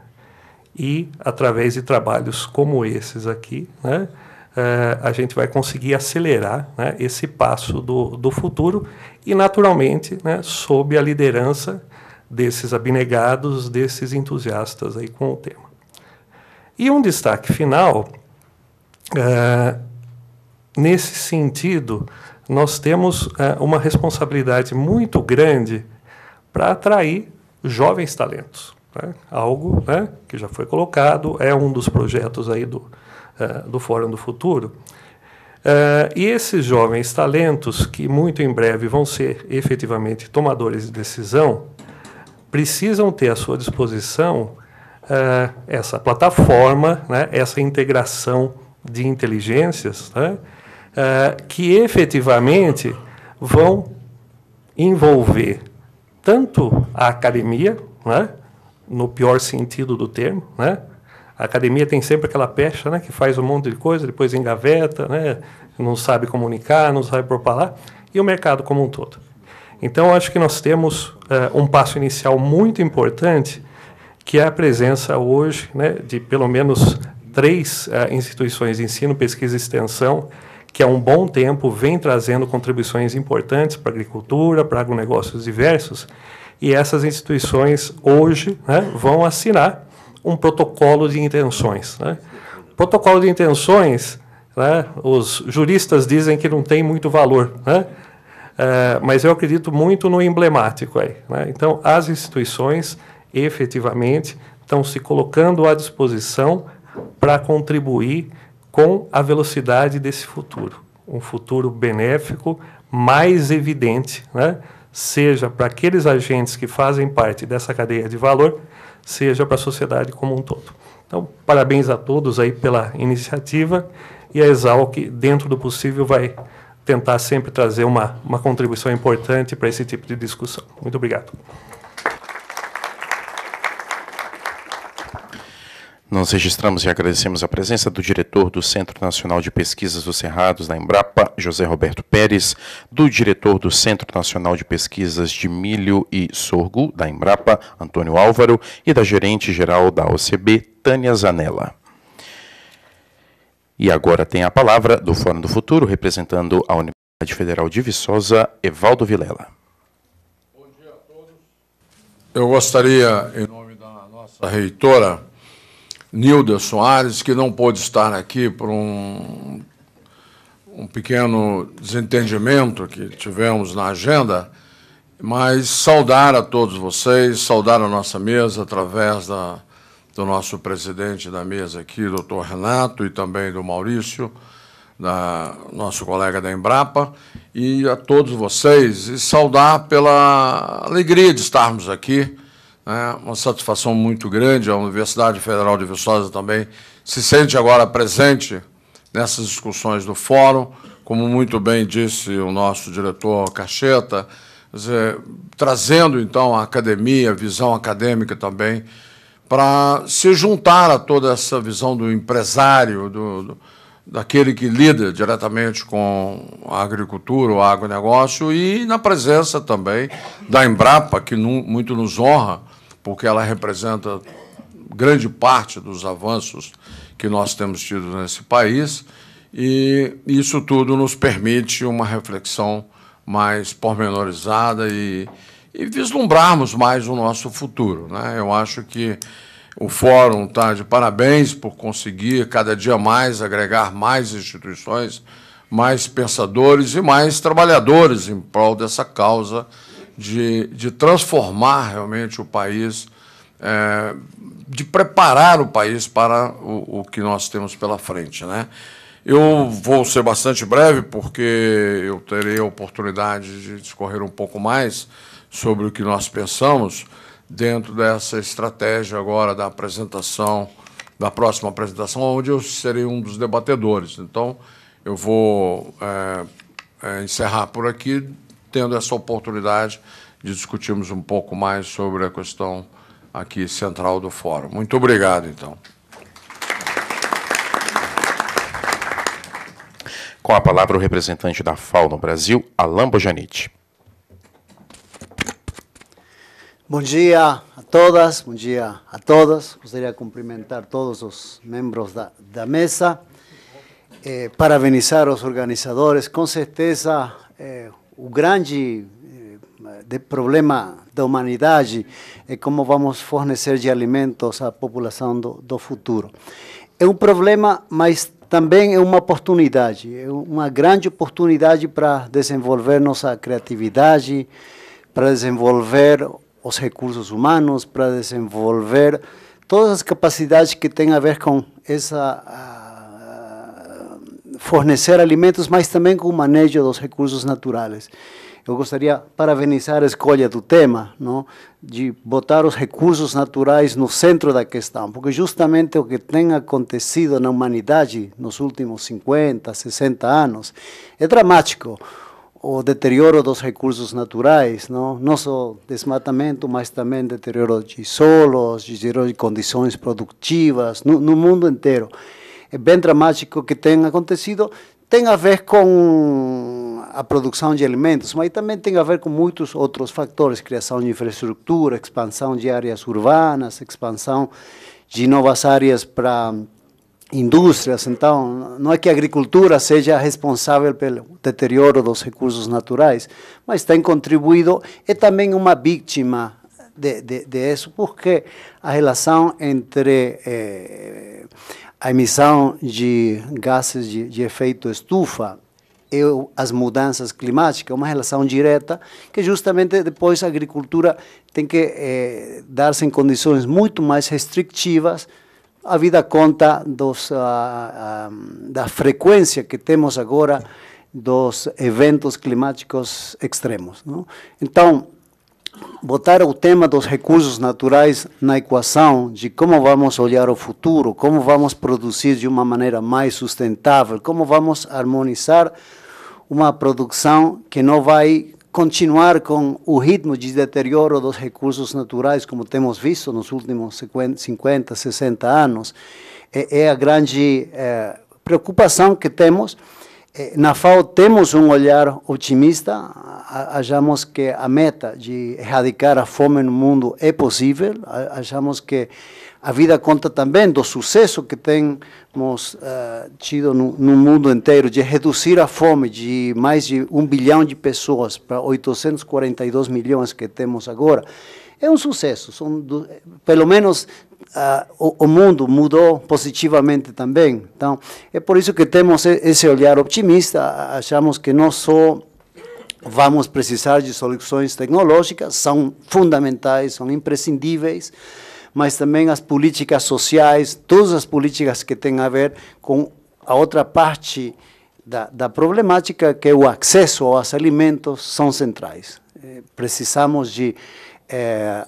E, através de trabalhos como esses aqui, né, a gente vai conseguir acelerar, né, esse passo do futuro e, naturalmente, né, sob a liderança desses abnegados, desses entusiastas aí com o tema. E um destaque final, nesse sentido, nós temos uma responsabilidade muito grande para atrair jovens talentos. Né? Algo, né, que já foi colocado, é um dos projetos aí do Fórum do Futuro. E esses jovens talentos, que muito em breve vão ser efetivamente tomadores de decisão, precisam ter à sua disposição essa plataforma, né, essa integração de inteligências, né, que efetivamente vão envolver tanto a academia, né, no pior sentido do termo, né? A academia tem sempre aquela pecha, né, que faz um monte de coisa, depois engaveta, né, não sabe comunicar, não sabe propalar, e o mercado como um todo. Então, acho que nós temos um passo inicial muito importante, que é a presença hoje, né, de pelo menos 3 instituições de ensino, pesquisa e extensão, que há um bom tempo vem trazendo contribuições importantes para a agricultura, para agronegócios diversos, e essas instituições hoje, né, vão assinar um protocolo de intenções, né? Protocolo de intenções, né, os juristas dizem que não tem muito valor, né? Mas eu acredito muito no emblemático aí, né? Então, as instituições efetivamente estão se colocando à disposição para contribuir com a velocidade desse futuro, um futuro benéfico, mais evidente, né? Seja para aqueles agentes que fazem parte dessa cadeia de valor, seja para a sociedade como um todo. Então, parabéns a todos aí pela iniciativa, e a Exalc, dentro do possível, vai tentar sempre trazer uma contribuição importante para esse tipo de discussão. Muito obrigado. Nós registramos e agradecemos a presença do diretor do Centro Nacional de Pesquisas dos Cerrados, da Embrapa, José Roberto Pérez, do diretor do Centro Nacional de Pesquisas de Milho e Sorgo, da Embrapa, Antônio Álvaro, e da gerente-geral da OCB, Tânia Zanella. E agora tem a palavra do Fórum do Futuro, representando a Universidade Federal de Viçosa, Evaldo Vilela. Bom dia a todos. Eu gostaria, em nome da nossa reitora, Nilda Soares, que não pôde estar aqui por um pequeno desentendimento que tivemos na agenda, mas saudar a todos vocês, saudar a nossa mesa através do nosso presidente da mesa aqui, doutor Renato, e também do Maurício, nosso colega da Embrapa, e a todos vocês, e saudar pela alegria de estarmos aqui. É uma satisfação muito grande. A Universidade Federal de Viçosa também se sente agora presente nessas discussões do fórum, como muito bem disse o nosso diretor Cacheta, quer dizer, trazendo, então, a academia, a visão acadêmica também, para se juntar a toda essa visão do empresário, daquele que lida diretamente com a agricultura, o agronegócio, e na presença também da Embrapa, que muito nos honra, porque ela representa grande parte dos avanços que nós temos tido nesse país, e isso tudo nos permite uma reflexão mais pormenorizada e vislumbrarmos mais o nosso futuro, né? Eu acho que o Fórum está de parabéns por conseguir cada dia mais agregar mais instituições, mais pensadores e mais trabalhadores em prol dessa causa de transformar realmente o país, de preparar o país para o que nós temos pela frente, né? Eu vou ser bastante breve, porque eu terei a oportunidade de discorrer um pouco mais sobre o que nós pensamos dentro dessa estratégia agora da apresentação, da próxima apresentação, onde eu serei um dos debatedores. Então, eu vou encerrar por aqui, tendo essa oportunidade de discutirmos um pouco mais sobre a questão aqui central do Fórum. Muito obrigado, então. Com a palavra o representante da FAO no Brasil, Alain Bojanit. Bom dia a todas, bom dia a todos. Gostaria de cumprimentar todos os membros da mesa, parabenizar os organizadores. Com certeza, o grande problema da humanidade é como vamos fornecer de alimentos à população do futuro. É um problema, mas também é uma oportunidade, é uma grande oportunidade para desenvolver nossa criatividade, para desenvolver os recursos humanos, para desenvolver todas as capacidades que têm a ver com fornecer alimentos, mas também com o manejo dos recursos naturais. Eu gostaria de parabenizar a escolha do tema, não? De botar os recursos naturais no centro da questão, porque justamente o que tem acontecido na humanidade nos últimos 50, 60 anos é dramático. O deterioro dos recursos naturais, não só desmatamento, mas também deterioro de solos, deterioro de condições produtivas, no mundo inteiro. É bem dramático o que tem acontecido. Tem a ver com a produção de alimentos, mas também tem a ver com muitos outros fatores, criação de infraestrutura, expansão de áreas urbanas, expansão de novas áreas para indústrias. Então, não é que a agricultura seja responsável pelo deterioro dos recursos naturais, mas tem contribuído, é também uma vítima de isso, porque a relação entre a emissão de gases de efeito estufa e as mudanças climáticas é uma relação direta que justamente depois a agricultura tem que dar-se em condições muito mais restritivas, a vida conta da frequência que temos agora dos eventos climáticos extremos, não? Então, botar o tema dos recursos naturais na equação de como vamos olhar o futuro, como vamos produzir de uma maneira mais sustentável, como vamos harmonizar uma produção que não vai continuar com o ritmo de deterioro dos recursos naturais, como temos visto nos últimos 50, 60 anos, é a grande preocupação que temos. Na FAO temos um olhar otimista, achamos que a meta de erradicar a fome no mundo é possível, achamos que a vida conta também do sucesso que temos tido no mundo inteiro de reduzir a fome de mais de 1 bilhão de pessoas para 842 milhões que temos agora. É um sucesso, pelo menos o mundo mudou positivamente também. Então, é por isso que temos esse olhar otimista, achamos que não só vamos precisar de soluções tecnológicas, são fundamentais, são imprescindíveis, mas também as políticas sociais, todas as políticas que têm a ver com a outra parte da problemática, que é o acesso aos alimentos, são centrais. Precisamos de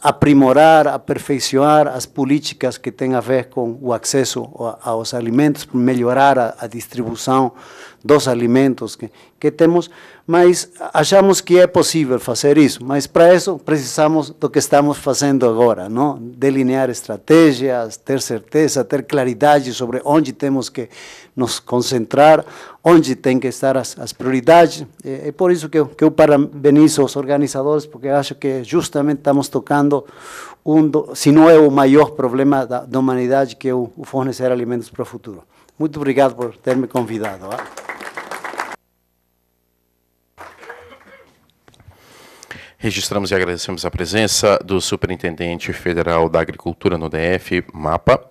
aprimorar, aperfeiçoar as políticas que têm a ver com o acesso aos alimentos, melhorar a distribuição dos alimentos que temos, mas achamos que é possível fazer isso, mas para isso precisamos do que estamos fazendo agora, não? Delinear estratégias, ter certeza, ter claridade sobre onde temos que nos concentrar, onde tem que estar as prioridades. É por isso que eu parabenizo os organizadores, porque acho que justamente estamos tocando se não é o maior problema da humanidade, que é o fornecer alimentos para o futuro. Muito obrigado por ter me convidado. Registramos e agradecemos a presença do Superintendente Federal da Agricultura no DF, MAPA,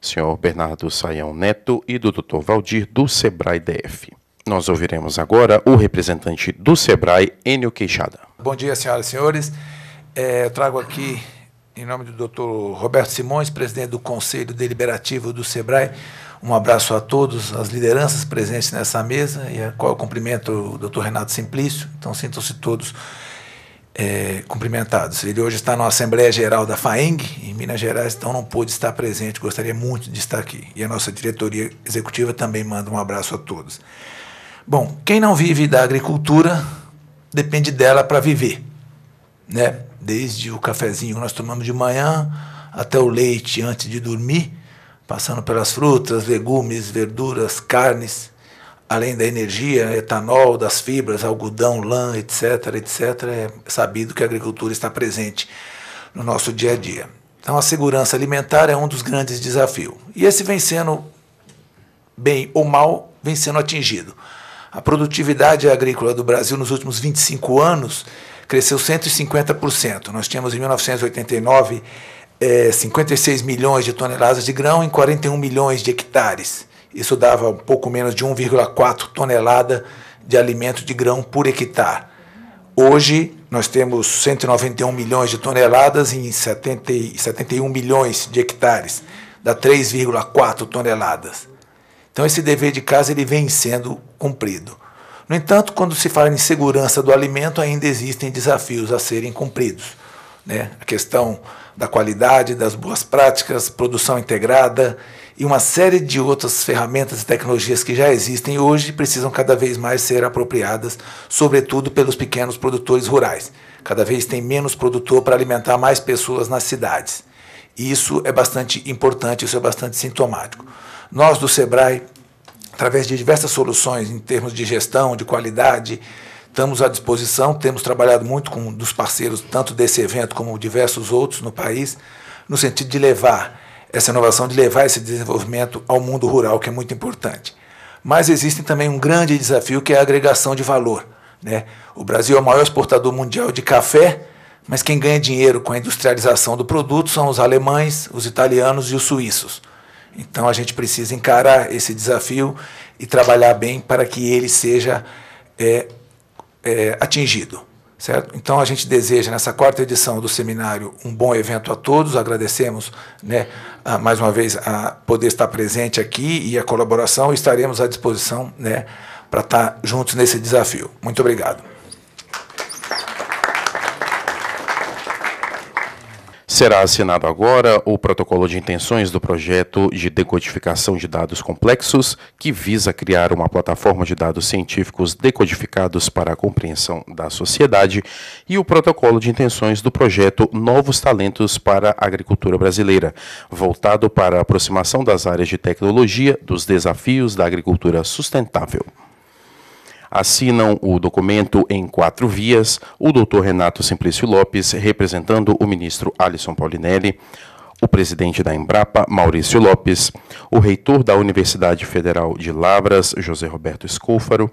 senhor Bernardo Saião Neto, e do Dr. Valdir, do SEBRAE DF. Nós ouviremos agora o representante do SEBRAE, Enio Queixada. Bom dia, senhoras e senhores. Eu trago aqui, em nome do Dr. Roberto Simões, presidente do Conselho Deliberativo do SEBRAE, um abraço a todos, as lideranças presentes nessa mesa, e a qual eu cumprimento o Dr. Renato Simplício. Então, sintam-se todos cumprimentados. Ele hoje está na Assembleia Geral da FAENG, em Minas Gerais, então não pôde estar presente, gostaria muito de estar aqui. E a nossa diretoria executiva também manda um abraço a todos. Bom, quem não vive da agricultura, depende dela para viver, né? Desde o cafezinho que nós tomamos de manhã, até o leite antes de dormir, passando pelas frutas, legumes, verduras, carnes, além da energia, etanol, das fibras, algodão, lã, etc., etc., é sabido que a agricultura está presente no nosso dia a dia. Então, a segurança alimentar é um dos grandes desafios. E esse vem sendo, bem ou mal, vem sendo atingido. A produtividade agrícola do Brasil nos últimos 25 anos cresceu 150%. Nós tínhamos, em 1989, 56 milhões de toneladas de grão em 41 milhões de hectares. Isso dava um pouco menos de 1,4 tonelada de alimento de grão por hectare. Hoje, nós temos 191 milhões de toneladas em 71 milhões de hectares, dá 3,4 toneladas. Então, esse dever de casa ele vem sendo cumprido. No entanto, quando se fala em segurança do alimento, ainda existem desafios a serem cumpridos, né? A questão da qualidade, das boas práticas, produção integrada e uma série de outras ferramentas e tecnologias que já existem hoje precisam cada vez mais ser apropriadas, sobretudo pelos pequenos produtores rurais. Cada vez tem menos produtor para alimentar mais pessoas nas cidades. E isso é bastante importante, isso é bastante sintomático. Nós do SEBRAE, através de diversas soluções em termos de gestão, de qualidade, estamos à disposição, temos trabalhado muito com dos parceiros, tanto desse evento como diversos outros no país, no sentido de levar essa inovação, de levar esse desenvolvimento ao mundo rural, que é muito importante. Mas existe também um grande desafio, que é a agregação de valor, né? O Brasil é o maior exportador mundial de café, mas quem ganha dinheiro com a industrialização do produto são os alemães, os italianos e os suíços. Então a gente precisa encarar esse desafio e trabalhar bem para que ele seja atingido. Certo? Então a gente deseja, nessa 4ª edição do seminário, um bom evento a todos. Agradecemos, né, mais uma vez, a poder estar presente aqui e a colaboração. Estaremos à disposição, né, para estar juntos nesse desafio. Muito obrigado. Será assinado agora o protocolo de intenções do projeto de decodificação de dados complexos, que visa criar uma plataforma de dados científicos decodificados para a compreensão da sociedade, e o protocolo de intenções do projeto Novos Talentos para a Agricultura Brasileira, voltado para a aproximação das áreas de tecnologia dos desafios da agricultura sustentável. Assinam o documento em 4 vias o Dr. Renato Simplício Lopes, representando o ministro Alisson Paulinelli, o presidente da Embrapa, Maurício Lopes, o reitor da Universidade Federal de Lavras, José Roberto Escúfaro,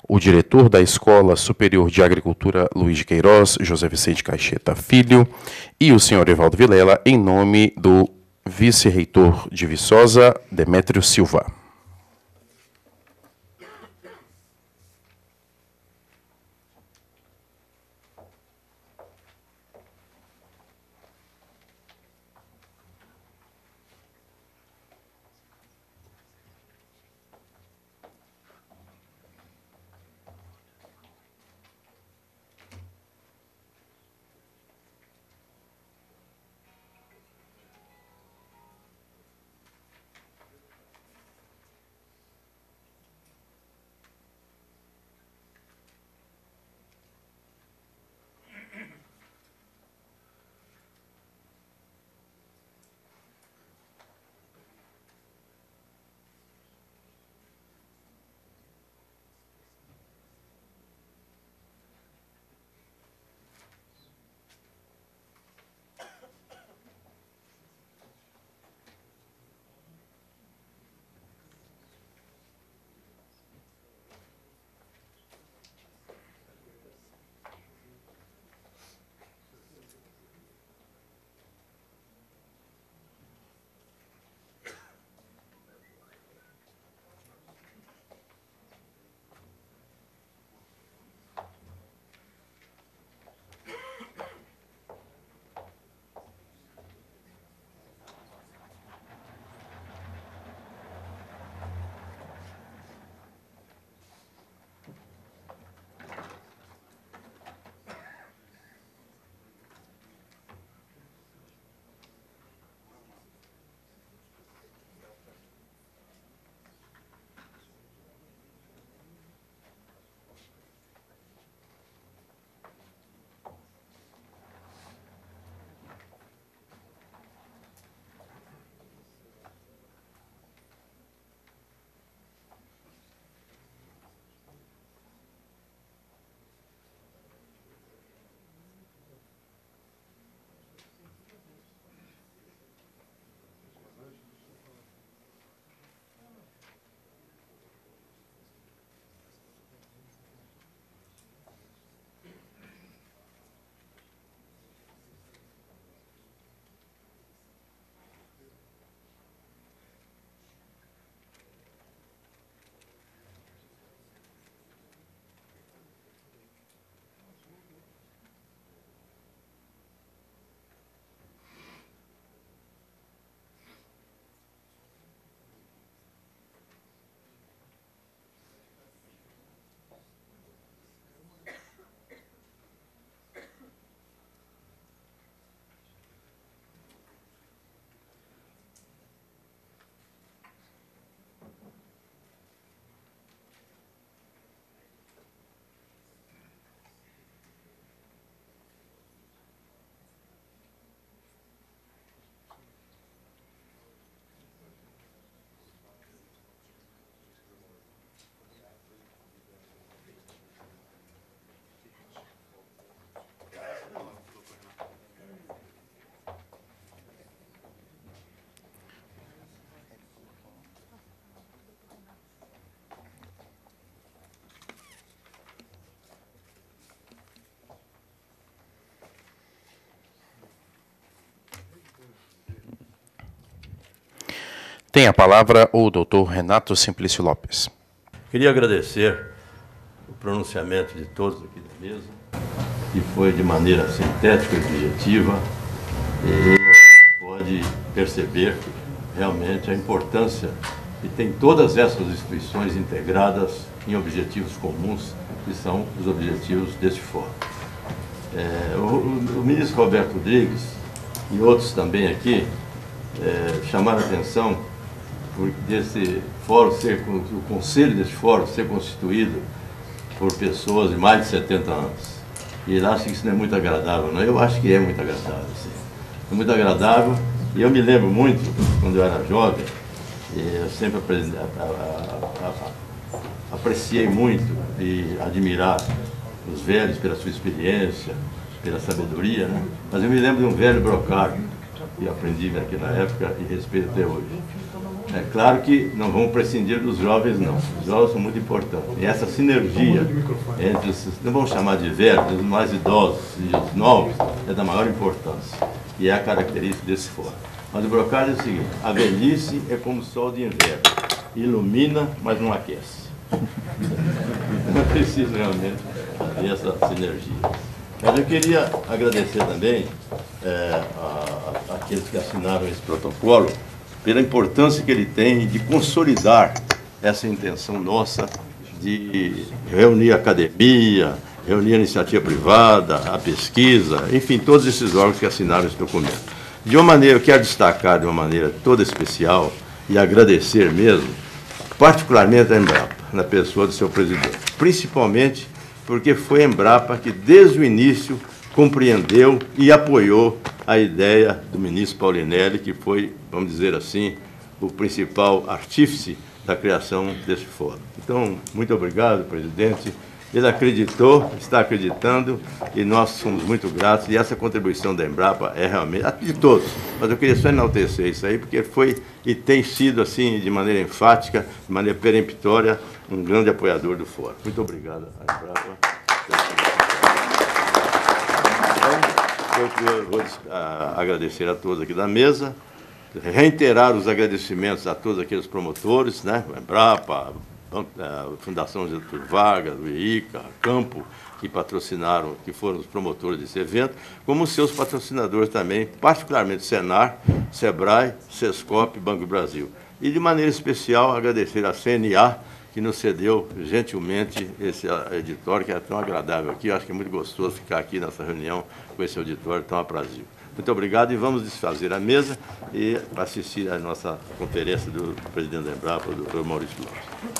o diretor da Escola Superior de Agricultura, Luiz de Queiroz, José Vicente Caixeta Filho, e o senhor Evaldo Vilela, em nome do vice-reitor de Viçosa, Demétrio Silva. Tem a palavra o doutor Renato Simplício Lopes. Queria agradecer o pronunciamento de todos aqui da mesa, que foi de maneira sintética e objetiva, e a gente pode perceber realmente a importância que tem todas essas instituições integradas em objetivos comuns, que são os objetivos deste fórum. O ministro Roberto Rodrigues e outros também aqui chamaram a atenção por desse fórum o conselho desse fórum ser constituído por pessoas de mais de 70 anos. E ele acha que isso não é muito agradável, não? Eu acho que é muito agradável, sim. É muito agradável, e eu me lembro muito, quando eu era jovem, eu sempre apreciei muito e admirar os velhos pela sua experiência, pela sabedoria, né? Mas eu me lembro de um velho brocário, que aprendi naquela época e respeito até hoje. É claro que não vamos prescindir dos jovens, não. Os jovens são muito importantes. E essa sinergia entre os, não vamos chamar de velhos, os mais idosos e os novos, é da maior importância. E é a característica desse fórum. Mas o brocário é o seguinte: a velhice é como o sol de inverno. Ilumina, mas não aquece. Então é preciso realmente ter essa sinergia. Mas eu queria agradecer também àqueles que assinaram esse protocolo, pela importância que ele tem de consolidar essa intenção nossa de reunir a academia, reunir a iniciativa privada, a pesquisa, enfim, todos esses órgãos que assinaram esse documento. De uma maneira, eu quero destacar de uma maneira toda especial e agradecer mesmo, particularmente a Embrapa, na pessoa do seu presidente, principalmente porque foi a Embrapa que, desde o início, compreendeu e apoiou a ideia do ministro Paulinelli, que foi, vamos dizer assim, o principal artífice da criação desse fórum. Então, muito obrigado, presidente. Ele acreditou, está acreditando, e nós somos muito gratos, e essa contribuição da Embrapa é realmente, de todos, mas eu queria só enaltecer isso aí, porque foi e tem sido, assim, de maneira enfática, de maneira peremptória, um grande apoiador do fórum. Muito obrigado à Embrapa. Eu vou agradecer a todos aqui da mesa, reiterar os agradecimentos a todos aqueles promotores, né, a Embrapa, a Fundação Getúlio Vargas, o IICA, a Campo, que patrocinaram, que foram os promotores desse evento, como os seus patrocinadores também, particularmente Senar, Sebrae, Sescop e Banco do Brasil. E, de maneira especial, agradecer à CNA, que nos cedeu gentilmente esse editório, que é tão agradável aqui. Eu acho que é muito gostoso ficar aqui nessa reunião com esse auditório tão aprazível. Muito obrigado, e vamos desfazer a mesa e assistir à nossa conferência do presidente da Embrapa, o Dr. Maurício Lopes.